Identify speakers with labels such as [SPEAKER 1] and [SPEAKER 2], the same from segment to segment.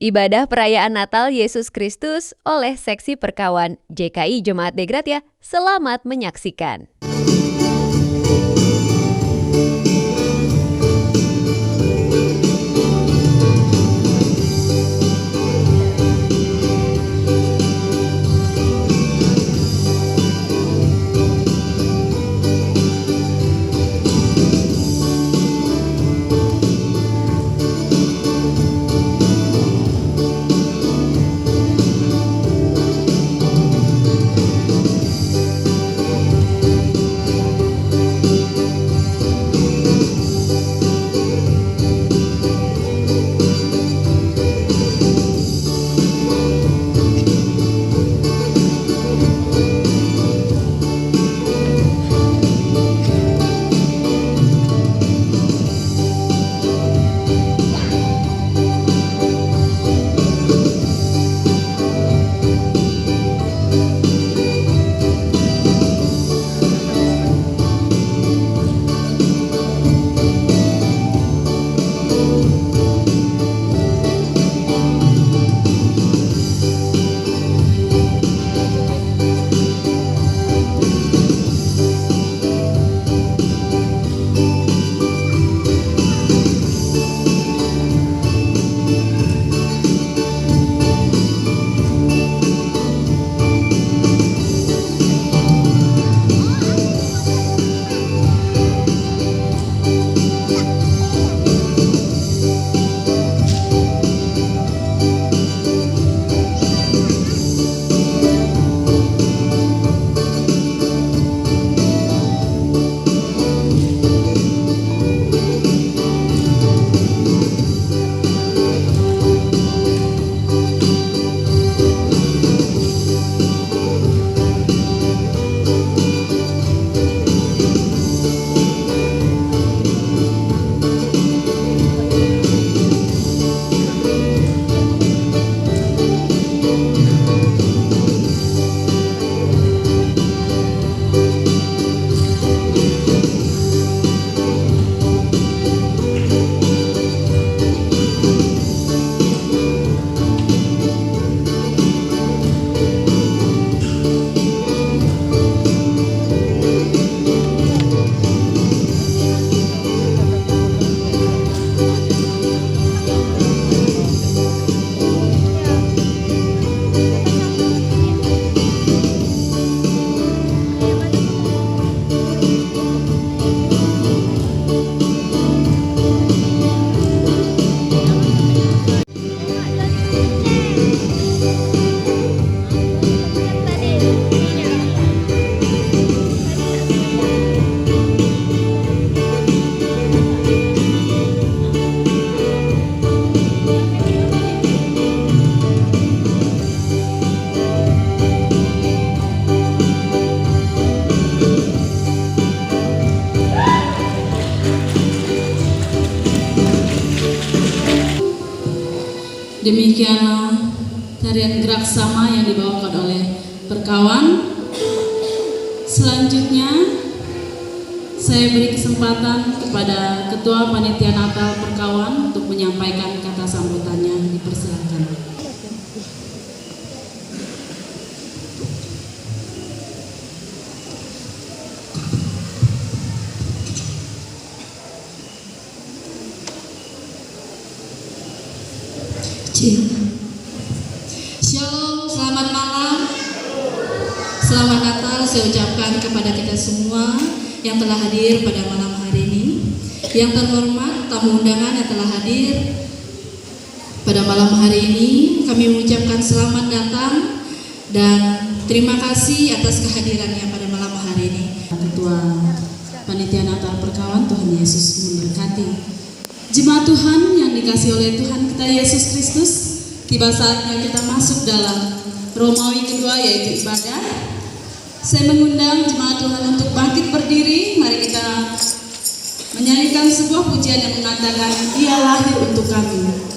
[SPEAKER 1] Ibadah perayaan Natal Yesus Kristus oleh Seksi Perkawan JKI Jemaat De Gratia. Selamat menyaksikan.
[SPEAKER 2] Demikianlah tarian gerak sama yang dibawakan oleh perkawan. Selanjutnya saya beri kesempatan kepada Ketua Panitia Natal Perkawan untuk menyampaikan kata sambutannya. Dipersilakan.
[SPEAKER 3] Shalom, selamat malam. Selamat Natal saya ucapkan kepada kita semua yang telah hadir pada malam hari ini. Yang terhormat tamu undangan yang telah hadir pada malam hari ini, kami mengucapkan selamat datang dan terima kasih atas kehadirannya pada malam hari ini.
[SPEAKER 2] Ketua Panitia Natal Perkawan, Tuhan Yesus memberkati. Jemaat Tuhan yang dikasihi oleh Tuhan kita Yesus Kristus, tiba saatnya kita masuk dalam Romawi kedua, yaitu ibadah. Saya mengundang jemaat Tuhan untuk bangkit berdiri. Mari kita menyanyikan sebuah pujian yang mengatakan, Dia lahir untuk kami.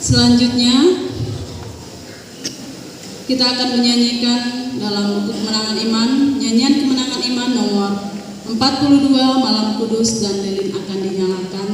[SPEAKER 2] Selanjutnya kita akan menyanyikan dalam buku Kemenangan Iman, nyanyian Kemenangan Iman nomor 42, Malam Kudus dan Lilin akan dinyalakan.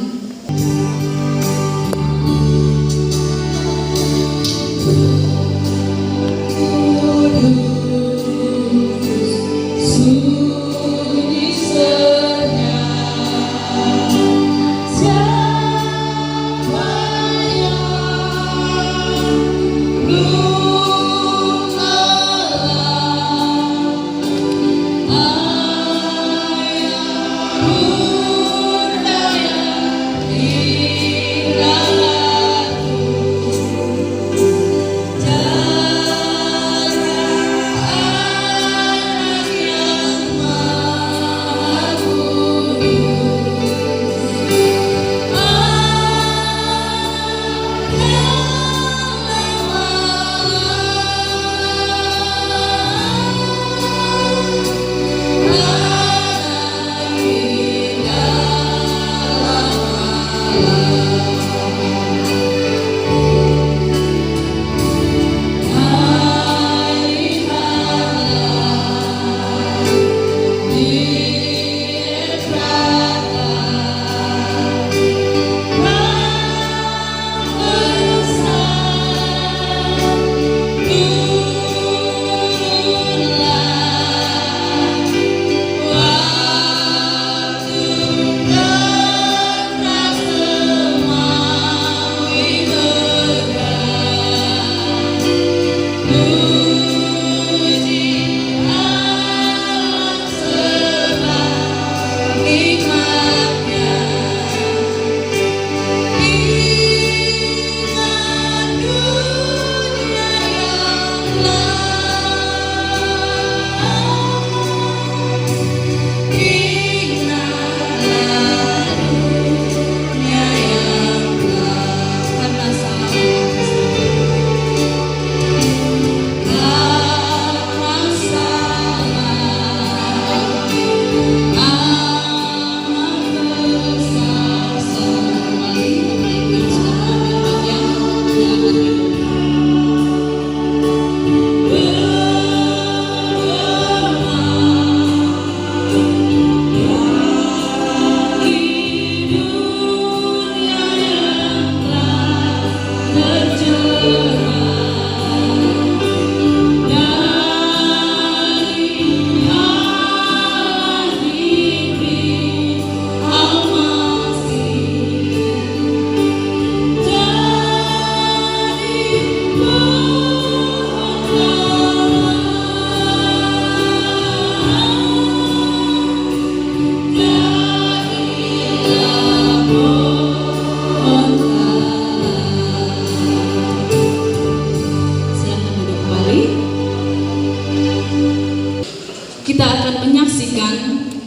[SPEAKER 2] Kita akan menyaksikan,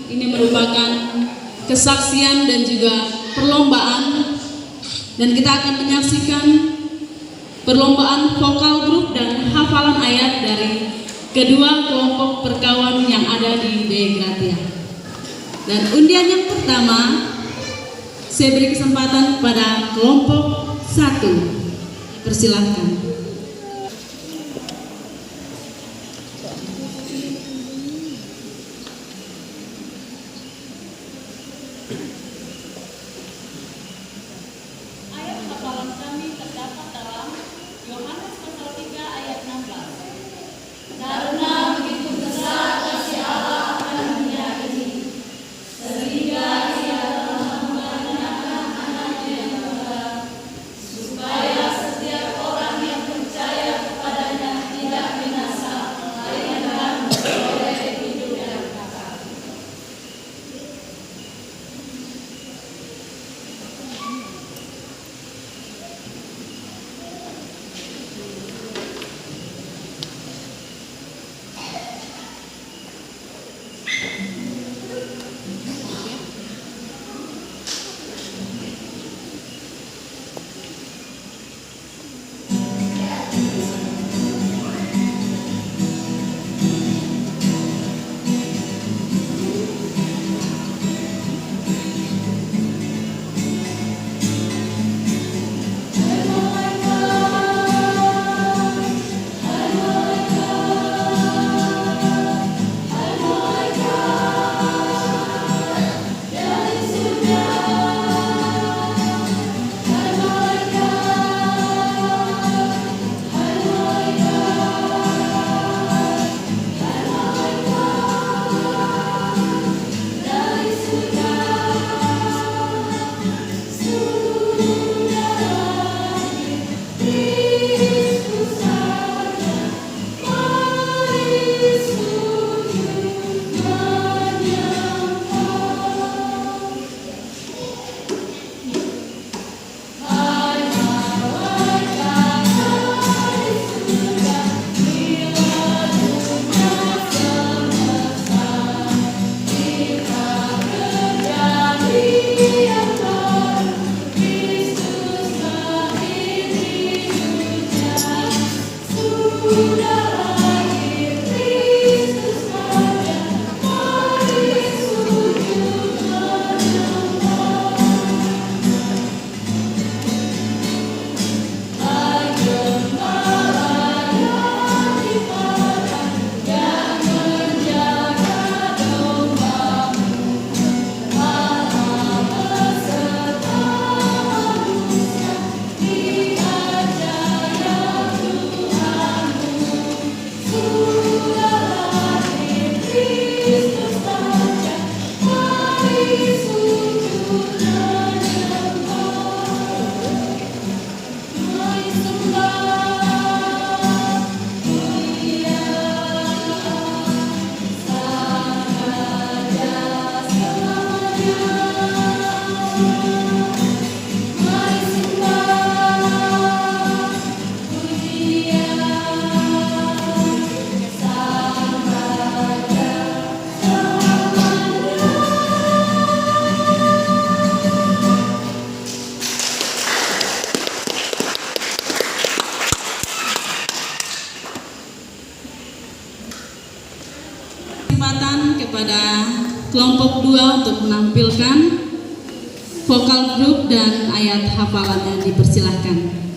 [SPEAKER 2] ini merupakan kesaksian dan juga perlombaan, dan kita akan menyaksikan perlombaan vokal grup dan hafalan ayat dari kedua kelompok perkawan yang ada di Dei Gratia. Dan undian yang pertama, saya beri kesempatan kepada kelompok 1. Persilahkan.
[SPEAKER 4] Supaya setiap orang yang
[SPEAKER 2] kepada kelompok 2 untuk menampilkan vokal grup dan ayat hafalannya, dipersilahkan.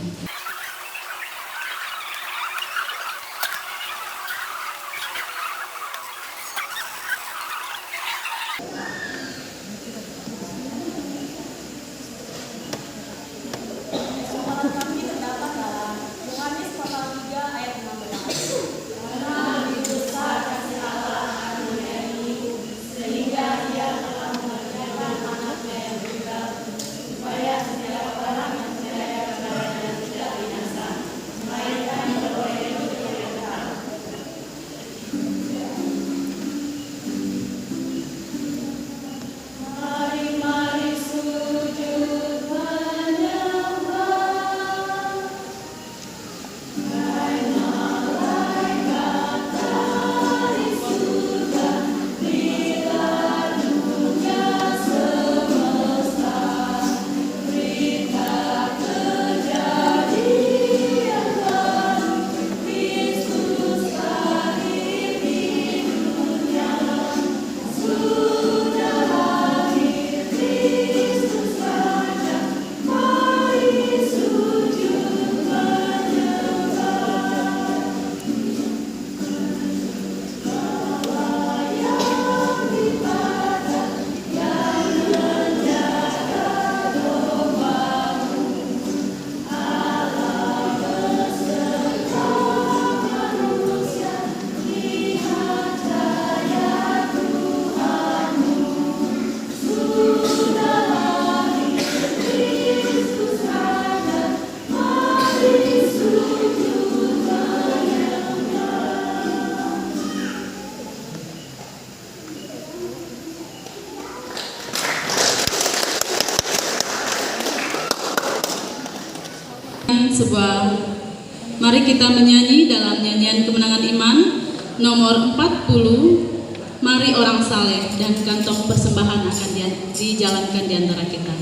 [SPEAKER 2] Mari kita menyanyi dalam nyanyian kemenangan iman nomor 40, Mari Orang Saleh, dan kantong persembahan akan dijalankan di antara kita.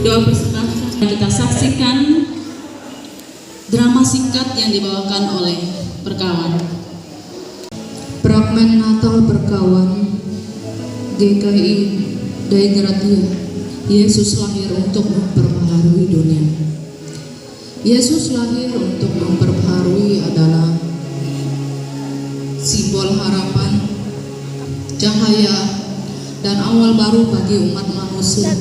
[SPEAKER 2] Doa persembahan kita saksikan drama singkat yang dibawakan oleh Perkawan.
[SPEAKER 3] Fragmen Natal Perkawan GKI Dai Gratia. Yesus lahir untuk memperbaharui dunia. Yesus lahir untuk memperbaharui adalah simbol harapan, cahaya, dan awal baru bagi umat manusia.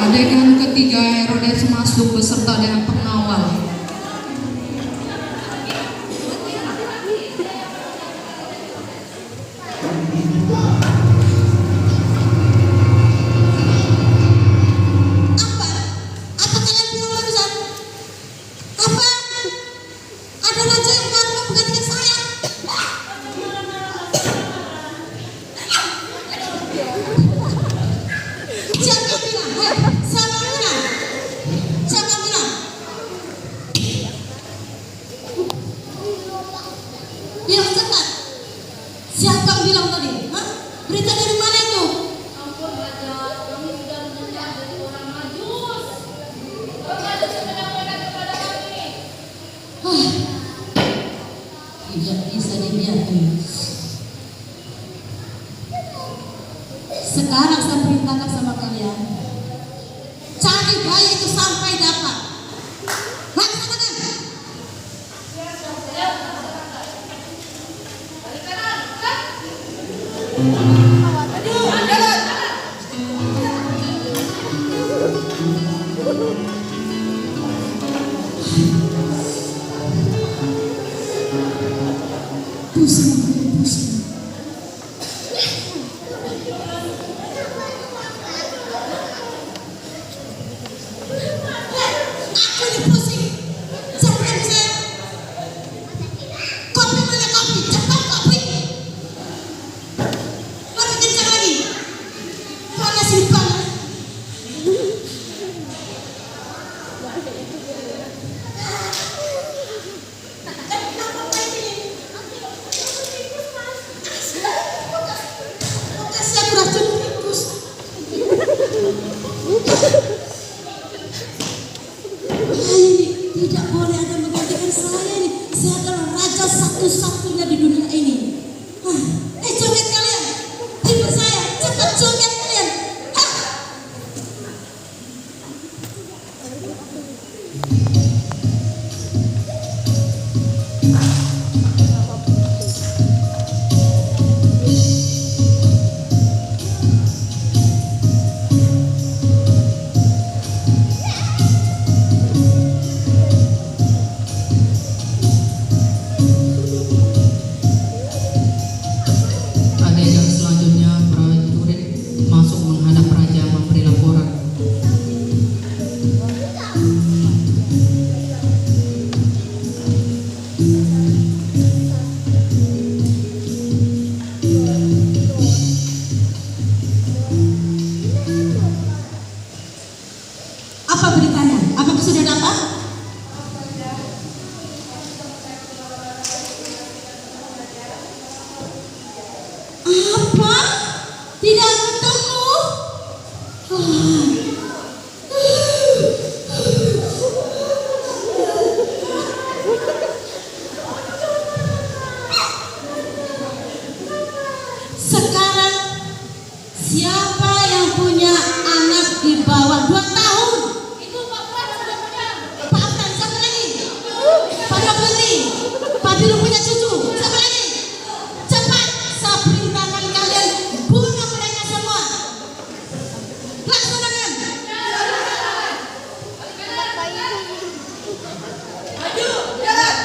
[SPEAKER 3] Adegan ketiga, Herodes masuk beserta dengan pengawal.
[SPEAKER 4] Apa kalian bilang barusan? Apa? Ada raja yang baru mau menggantikan saya? Siapa bilang? Siapa bilang? Siapa bilang? Bilang cepat. Siapa yang bilang tadi? Hah? Berita dari mana itu? Tidak bisa dibiarkan. Sekarang saya perintahkan sama kalian, cari bayi itu sampai dapat. Laksanakan. Pusing, pusing. Aku ini pusing. Sampai bisa. Kopi mana kopi? Cepat kopi. Lebih kencang lagi. Panas ini panas. Kasih aku racun tikus. Ini tidak boleh ada menggantikan saya ini. Saya adalah raja satu-satunya di dunia ini. Joget kalian, hibur saya, cepat joget kalian.
[SPEAKER 3] Adegan selanjutnya, prajurit masuk menghadap raja memberi laporan.
[SPEAKER 4] Apa beritanya? Apakah sudah dapat? Apa? Tidak ketemu? Sekarang siapa yang punya anak di bawah 2 tahun? Itu Pak Pran sudah punya. Pak Pran, siapa lagi? Pak Putri. Pak Bilu punya cucu. Siapa lagi? Cepat, saya perintahkan kalian bunuh mereka semua. Laksanakan. Maju, jalan.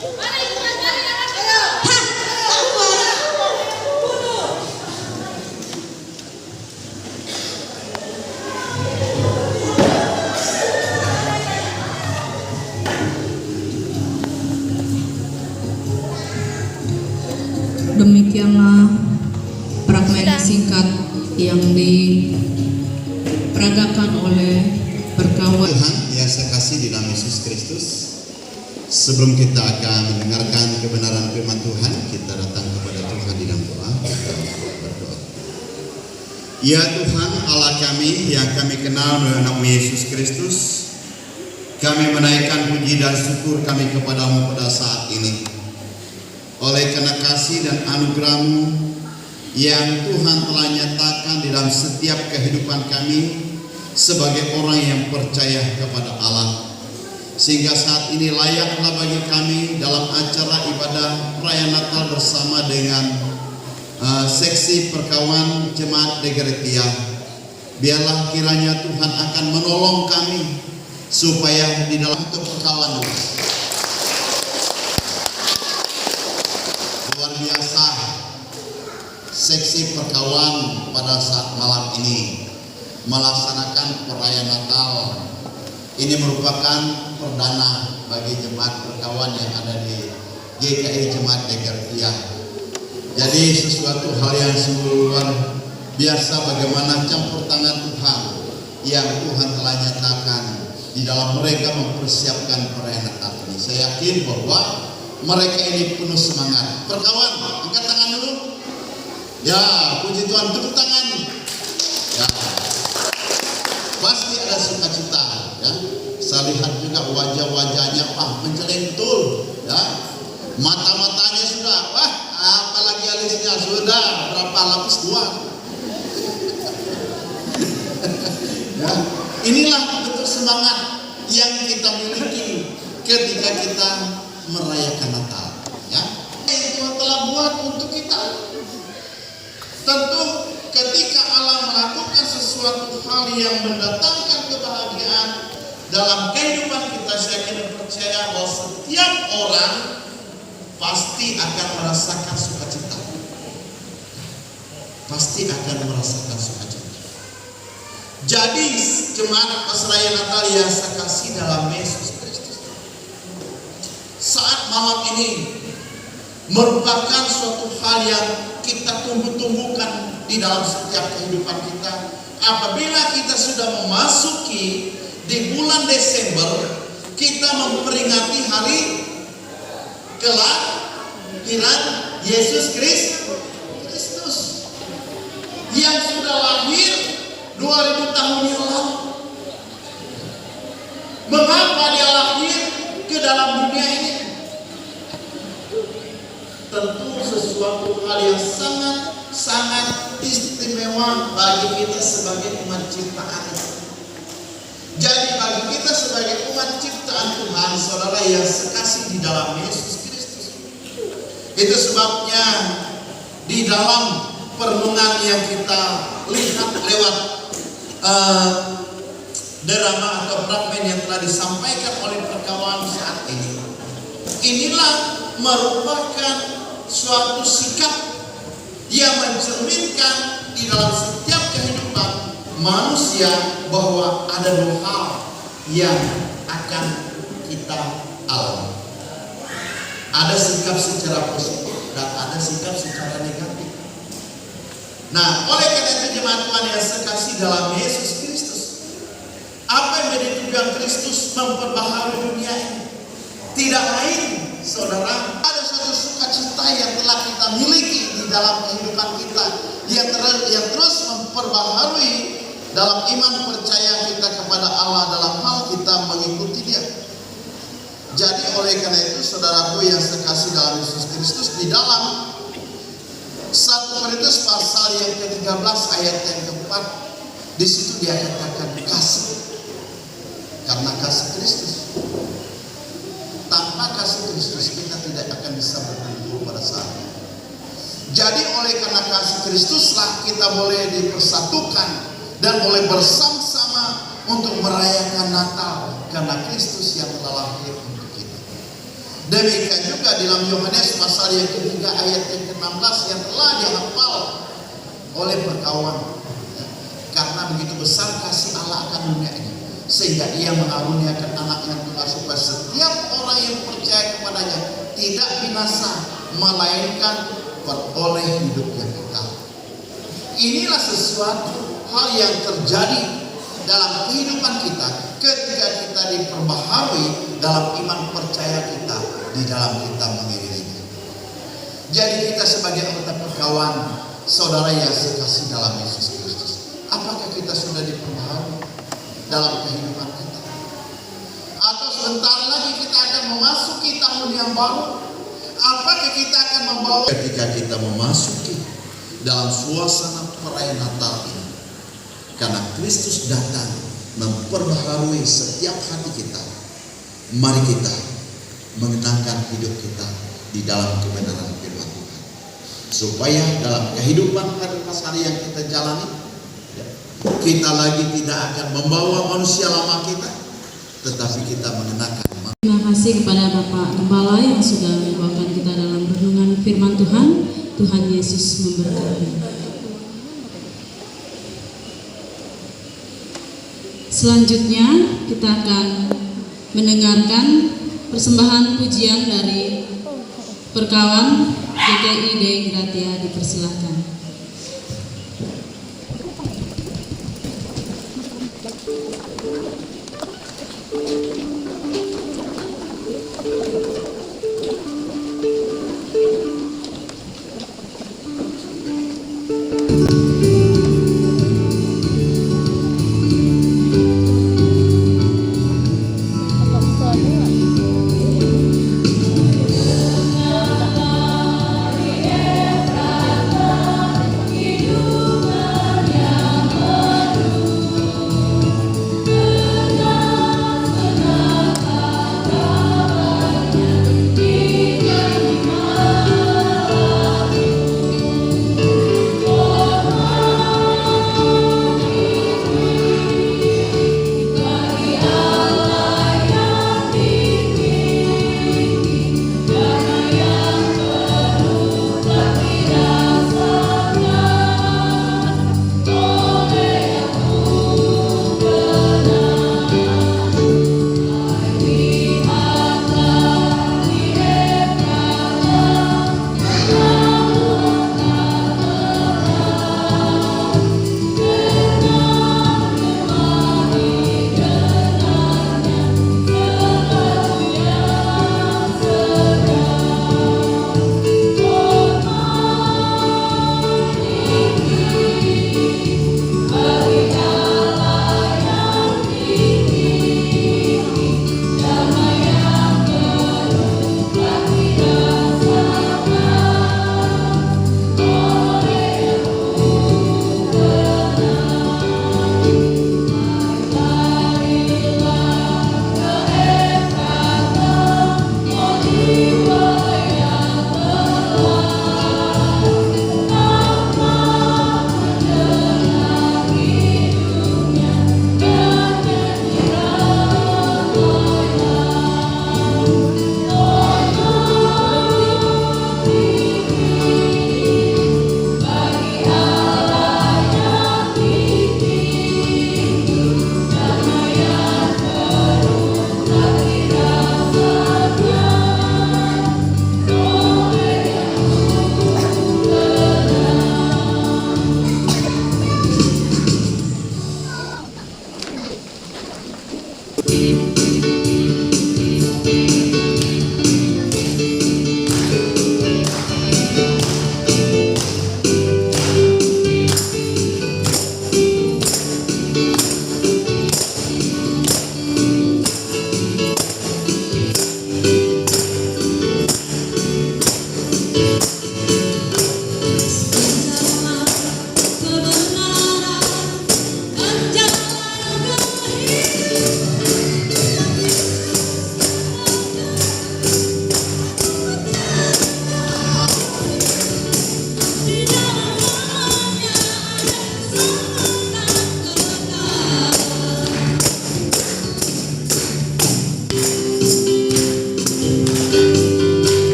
[SPEAKER 4] Mana itu rajanya? Hah, kamu bunuh.
[SPEAKER 3] Demikianlah fragmen singkat yang diperagakan oleh perkawan.
[SPEAKER 5] Tuhan yang saya kasih di dalam Yesus Kristus, sebelum kita akan mendengarkan kebenaran firman Tuhan, kita datang kepada Tuhan di dalam doa. Kita berdoa. Ya Tuhan Allah kami yang kami kenal melalui nama Yesus Kristus, kami menaikkan puji dan syukur kami kepadamu pada saat ini. Oleh karena kasih dan anugerah-Mu yang Tuhan telah nyatakan di dalam setiap kehidupan kami sebagai orang yang percaya kepada Allah, sehingga saat ini layaklah bagi kami dalam acara ibadah perayaan Natal bersama dengan seksi perkawan Jemaat Degeretia Biarlah kiranya Tuhan akan menolong kami supaya di dalam keperkawan luar biasa seksi perkawan pada saat malam ini melaksanakan perayaan Natal. Ini merupakan perdana bagi jemaat perkawan yang ada di GKI Jemaat Degratia. Jadi sesuatu hal yang sungguh luar biasa bagaimana campur tangan Tuhan yang Tuhan telah nyatakan di dalam mereka mempersiapkan perayaan Natal ini. Saya yakin bahwa mereka ini penuh semangat. Perkawan, angkat tangan dulu. Ya, puji Tuhan, tepuk tangan. Ya, pasti ada sukacita. Ya, saya lihat juga wajah-wajahnya, menceleng betul. Ya, mata-matanya sudah, apalagi alisnya sudah berapa lapis 2. Ya, inilah bentuk semangat yang kita miliki ketika kita merayakan Natal. Ya, yang Tuhan telah buat untuk kita. Tentu ketika Allah melakukan sesuatu hal yang mendatangkan kebahagiaan dalam kehidupan kita, saya kira percaya bahwa setiap orang pasti akan merasakan sukacita. Pasti akan merasakan sukacita. Jadi jemaat perayaan Natal yang saya kasih dalam Yesus Kristus, saat malam ini merupakan suatu hal yang kita tumbuh-tumbuhkan di dalam setiap kehidupan kita. Apabila kita sudah memasuki di bulan Desember, kita memperingati hari kelahiran Yesus Kristus yang sudah lahir 2000 tahun yang lalu. Mengapa dia lahir ke dalam dunia ini? Tentu sesuatu hal yang sangat istimewa bagi kita sebagai umat ciptaan. Jadi bagi kita sebagai umat ciptaan Tuhan, saudara yang sekasih di dalam Yesus Kristus, itu sebabnya di dalam perenungan yang kita lihat lewat drama atau fragmen yang telah disampaikan oleh perkawan saat ini, inilah merupakan suatu sikap yang mencerminkan di dalam setiap kehidupan manusia bahwa ada 2 hal yang akan kita alami. Ada sikap secara positif dan ada sikap secara negatif. Nah, oleh karena itu jemaat Tuhan yang sekasih dalam Yesus Kristus, apa yang menjadi tujuan Kristus memperbaharui dunia ini? Tidak lain, saudara, ada suatu sukacita yang telah kita miliki di dalam kehidupan kita yang terus memperbaharui dalam iman percaya kita kepada Allah dalam hal kita mengikuti Dia. Jadi oleh karena itu saudaraku yang sekasih dalam Yesus Kristus, di dalam 1 Korintus pasal yang ke-13 ayat yang ke-4, di situ dia katakan kasih. Karena kasih Kristus. Tanpa kasih Kristus kita tidak akan bisa berkumpul pada saat ini. Jadi oleh karena kasih Kristuslah kita boleh dipersatukan dan boleh bersama-sama untuk merayakan Natal karena Kristus yang telah lahir untuk kita. Demikian juga dalam Yohanes pasal yang ke-3 ayat yang ke-16 yang telah dihafal oleh perkawan. Karena begitu besar kasih Allah akan dunia ini, sehingga Ia mengaruniakan anak yang tunggal supaya setiap orang yang percaya kepadanya tidak binasa, melainkan beroleh hidup yang kekal. Inilah sesuatu hal yang terjadi dalam kehidupan kita ketika kita diperbaharui dalam iman percaya kita di dalam kita mengiriminya. Jadi kita sebagai anggota perkawan, saudara yang sekasih dalam Yesus Kristus, apakah kita sudah diperbaharui dalam kehidupan kita? Atau sebentar lagi kita akan memasuki tahun yang baru? Apakah kita akan membawa ketika kita memasuki dalam suasana perayaan Natal ini? Karena Kristus datang memperbaharui setiap hati kita. Mari kita mengenangkan hidup kita di dalam kebenaran firman Tuhan, supaya dalam kehidupan hari yang kita jalani, Kita lagi tidak akan membawa manusia lama kita, tetapi kita mengenakan.
[SPEAKER 2] Terima kasih kepada Bapak Gembala yang sudah membawakan kita dalam renungan firman Tuhan. Tuhan Yesus memberkati. Selanjutnya kita akan mendengarkan persembahan pujian dari Perkawan GKI Dei Gratia. Dipersilakan.
[SPEAKER 4] Terima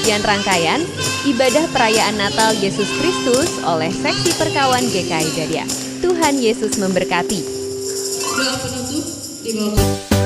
[SPEAKER 1] sekian rangkaian ibadah perayaan Natal Yesus Kristus oleh Seksi Perkawan GKI Dadia. Tuhan Yesus memberkati.
[SPEAKER 3] Doa penutup dibawakan.